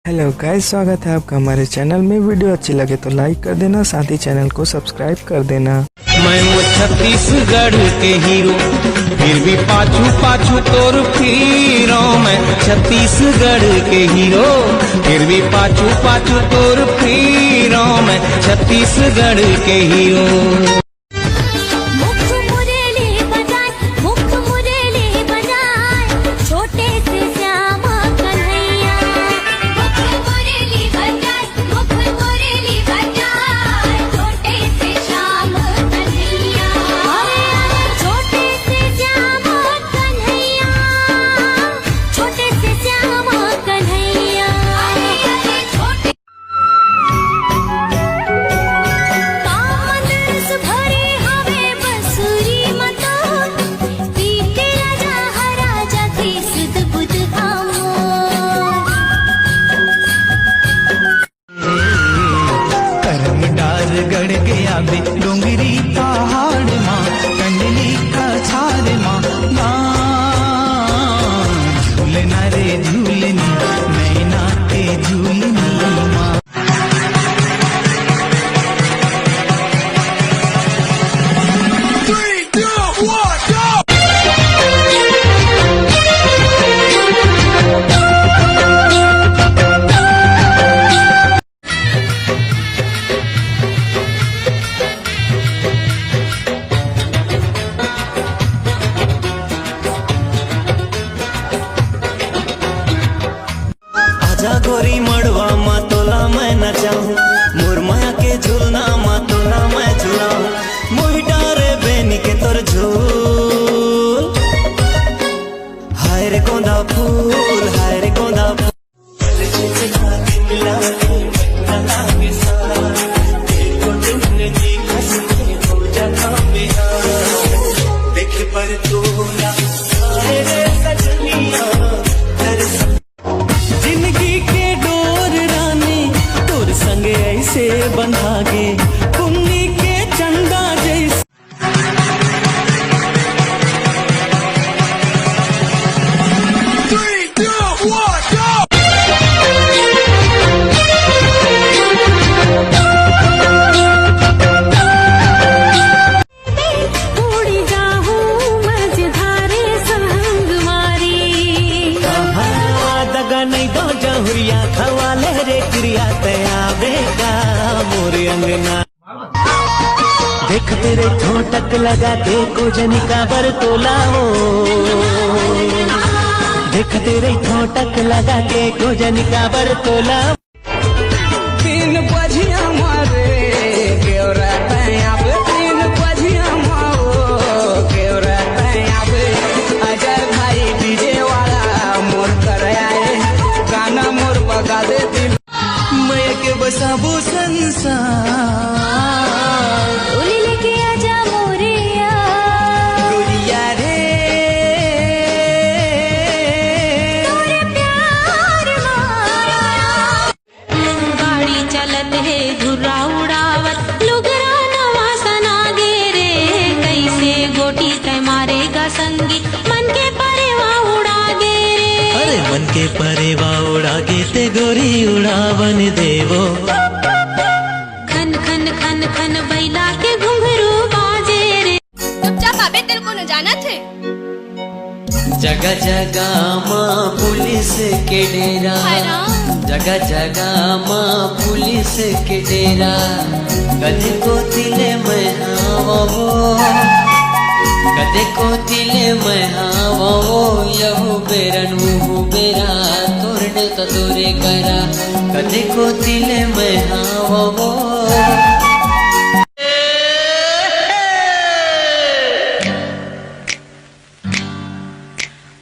Hello guys, स्वागत है आपका हमारे चैनल में। वीडियो अच्छी लगे तो लाइक कर देना, साथ ही चैनल को सब्सक्राइब कर देना। मैं वो छत्तीसगढ़ के हीरो, फिर भी पाछू पाछू तोर फिरो। मैं छत्तीसगढ़ के हीरो, फिर भी पाछू पाछू तोर फिरो। मैं छत्तीसगढ़ के हीरो। गढ़ गया बे डोंगरी पहाड़ माँ, कंडली का छार माँ, झूलना रे झूलनी, नैना के झूलनी माँ। गोरी मड़वा मा तोला मैं न चाहूँ, मोर माया के झूलना मा तोला मैं झूलाऊँ। मोहि डारे बेनी के तोर झूल, हाय रे गोंदा फूल, हाय रे गोंदा फूल। देख पर तोला ऐसे बंधागे कुन्नी के चंदा जैसे। उड़ी जाऊं मझधारे संग मारी, दगा नहीं दो जहुरिया खवाले रे क्रिया तया बेगा मोरे अंगना। देख तेरे ठोटक लगा के को जनिका बर तोला हो, देख तेरे ठोटक लगा के को जनिका बर तोला। तीन बजिया मारे केवरा तया पे, तीन बजिया मारो केवरा तया पे। अजय भाई डीजे वाला मोर कर आए, गाना मोर बगा दे दिल। मैं के बसाबो संसार, डोली लेके आजा मोरिया, गोरिया रे तोरे प्यार मारा। गाड़ी चलत है धुर्रा उड़ावत, लुगरा नवा सना गे रे। कैसे गोटी तय मारेगा संगी, मन के परेवा उड़ा गे रे। अरे मन के परेवा उड़ा गे ते गोरी उड़ावन देवो। खन खन खन खन बैला के घुंघरू बाजे रे। चुपचाप आबे, तेरे को न जाना थे। जगह जगह माँ पुलिस के डेरा, जगह जगह माँ पुलिस के डेरा। कदे को तिले मैं हावो, कदे को तिले मैं हावो। यहू बेरन मुहू बेरा, तोरने तो तोरे करा। कदे को तिले मैं हावो।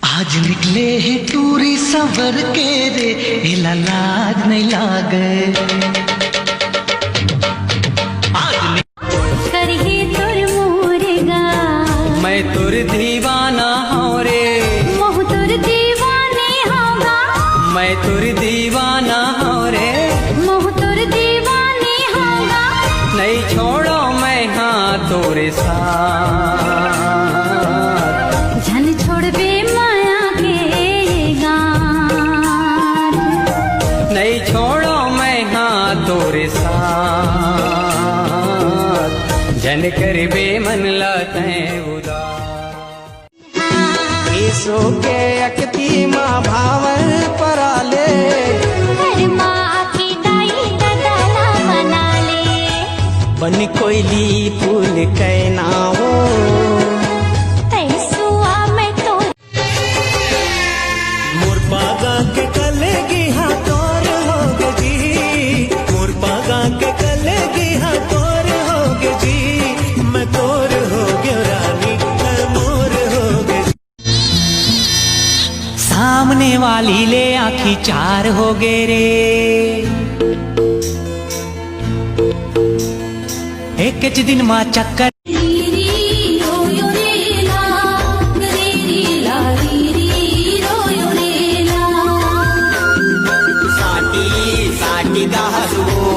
आज निकले हैं टूरी सवर के रे, हिला लाज नहीं लागे। करही तोर मोरेगा, मैं तुर दीवाना हूँ रे, मोह तोर दीवाने होगा। मैं तुर दीवाना हूँ रे, मोह तोर दीवाने होगा। नहीं छोड़ो मैं हाँ तोरे साथ। जन छोड़ बे माया के गान, नहीं छोड़ो मैं हाँ तोरे साथ, जन कर बेमन लाते उदास। ईसो के अकती माँ भावन पराले, बन कोयली फूल कैनावो, मोर पागा के कलेगी हाँ तोर होगे जी, मोर पागा के कलेगी हाँ तोर होगे जी, मैं तोर होगे रानी मैं मोर होगे। सामने वाली ले आखी चार हो गे रे, एक दिन माँ चक्कर साटी साटी दा हसबो,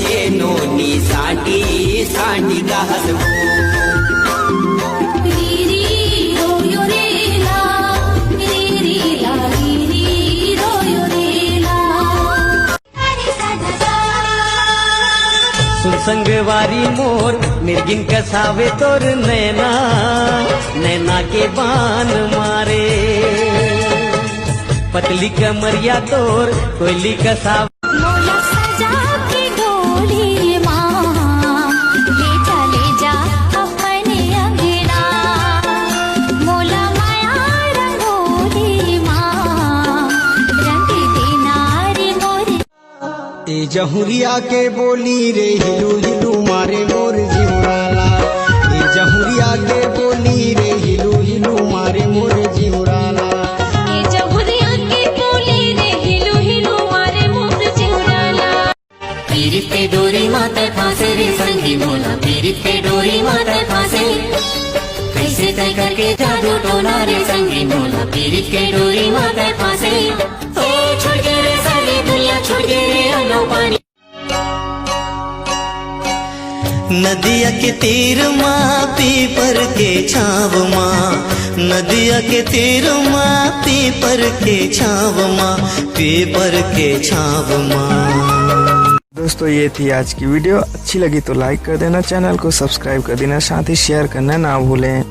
ये नोनी साटी साटी दा हसबो। संगवारी मोर मिर्गिन कसावे तोर नैना, नैना के बान मारे, पतली कमरिया तोर कोयली कसावे। मोला सजा के डोली माँ, ले जा अपने अंगना, मोला माया रंगोली माँ, रंग देना रे मोरे। ए जहुरिया के बोली रे हिलू हिलू मारे मोर जिउराला, ए जहुरिया के बोली रे हिलू हिलू मारे मोर जिउराला। ये जहुरिया के बोली रे हिलू हिलू मारे मोर जिउराला। पीरित पे डोरी माते फांसे रे संगी मोला, पीरित पे डोरी माते फांसे, कैसे तय करके जादू टोना रे संगी मोला, पीरित के डोरी माते फांसे। ओ छुड़ गए रे सारी दुनिया, छुड़ गए रे अलो पानी। नदिया के तीर माँ पीपर के छाव माँ, नदिया के तीर माँ पीपर के छाव माँ, पीपर के छाव माँ। दोस्तों ये थी आज की वीडियो, अच्छी लगी तो लाइक कर देना, चैनल को सब्सक्राइब कर देना, साथ ही शेयर करना ना भूलें।